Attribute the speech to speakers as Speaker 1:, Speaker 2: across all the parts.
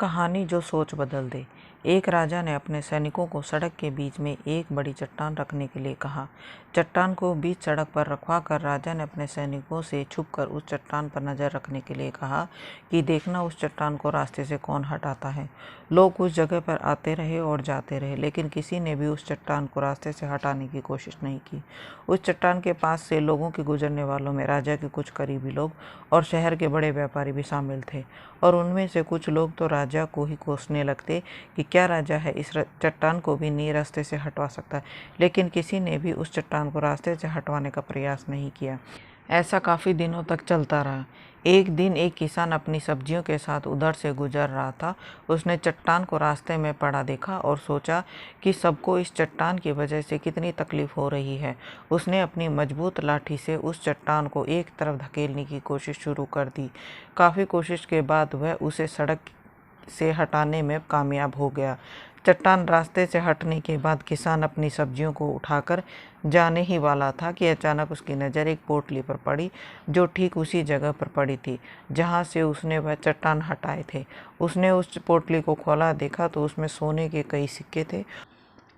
Speaker 1: कहानी जो सोच बदल दे। एक राजा ने अपने सैनिकों को सड़क के बीच में एक बड़ी चट्टान रखने के लिए कहा। चट्टान को बीच सड़क पर रखवाकर राजा ने अपने सैनिकों से छुपकर उस चट्टान पर नजर रखने के लिए कहा कि देखना उस चट्टान को रास्ते से कौन हटाता है। लोग उस जगह पर आते रहे और जाते रहे, लेकिन किसी ने भी उस चट्टान को रास्ते से हटाने की कोशिश नहीं की। उस चट्टान के पास से लोगों के गुजरने वालों में राजा के कुछ करीबी लोग और शहर के बड़े व्यापारी भी शामिल थे, और उनमें से कुछ लोग तो राजा को ही कोसने लगते कि क्या राजा है, इस चट्टान को भी नहीं रास्ते से हटवा सकता। लेकिन किसी ने भी उस चट्टान को रास्ते से हटवाने का प्रयास नहीं किया। ऐसा काफ़ी दिनों तक चलता रहा। एक दिन एक किसान अपनी सब्जियों के साथ उधर से गुजर रहा था। उसने चट्टान को रास्ते में पड़ा देखा और सोचा कि सबको इस चट्टान की वजह से कितनी तकलीफ हो रही है। उसने अपनी मजबूत लाठी से उस चट्टान को एक तरफ धकेलने की कोशिश शुरू कर दी। काफ़ी कोशिश के बाद वह उसे सड़क से हटाने में कामयाब हो गया। चट्टान रास्ते से हटने के बाद किसान अपनी सब्जियों को उठाकर जाने ही वाला था कि अचानक उसकी नज़र एक पोटली पर पड़ी, जो ठीक उसी जगह पर पड़ी थी जहां से उसने वह चट्टान हटाए थे। उसने उस पोटली को खोला, देखा तो उसमें सोने के कई सिक्के थे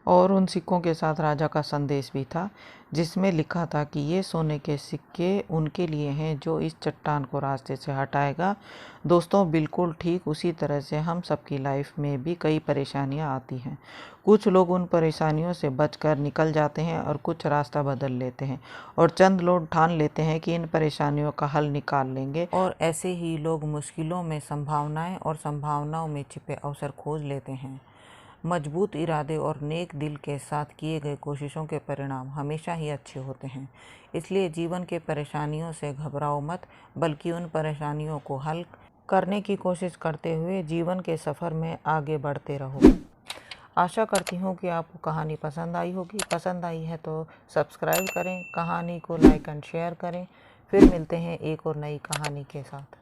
Speaker 1: और उन सिक्कों के साथ राजा का संदेश भी था, जिसमें लिखा था कि ये सोने के सिक्के उनके लिए हैं जो इस चट्टान को रास्ते से हटाएगा। दोस्तों, बिल्कुल ठीक उसी तरह से हम सबकी लाइफ में भी कई परेशानियां आती हैं। कुछ लोग उन परेशानियों से बचकर निकल जाते हैं और कुछ रास्ता बदल लेते हैं, और चंद लोग ठान लेते हैं कि इन परेशानियों का हल निकाल लेंगे, और ऐसे ही लोग मुश्किलों में संभावनाएं और संभावनाओं में छिपे अवसर खोज लेते हैं। मजबूत इरादे और नेक दिल के साथ किए गए कोशिशों के परिणाम हमेशा ही अच्छे होते हैं। इसलिए जीवन के परेशानियों से घबराओ मत, बल्कि उन परेशानियों को हल करने की कोशिश करते हुए जीवन के सफ़र में आगे बढ़ते रहो। आशा करती हूँ कि आपको कहानी पसंद आई होगी। पसंद आई है तो सब्सक्राइब करें, कहानी को लाइक एंड शेयर करें। फिर मिलते हैं एक और नई कहानी के साथ।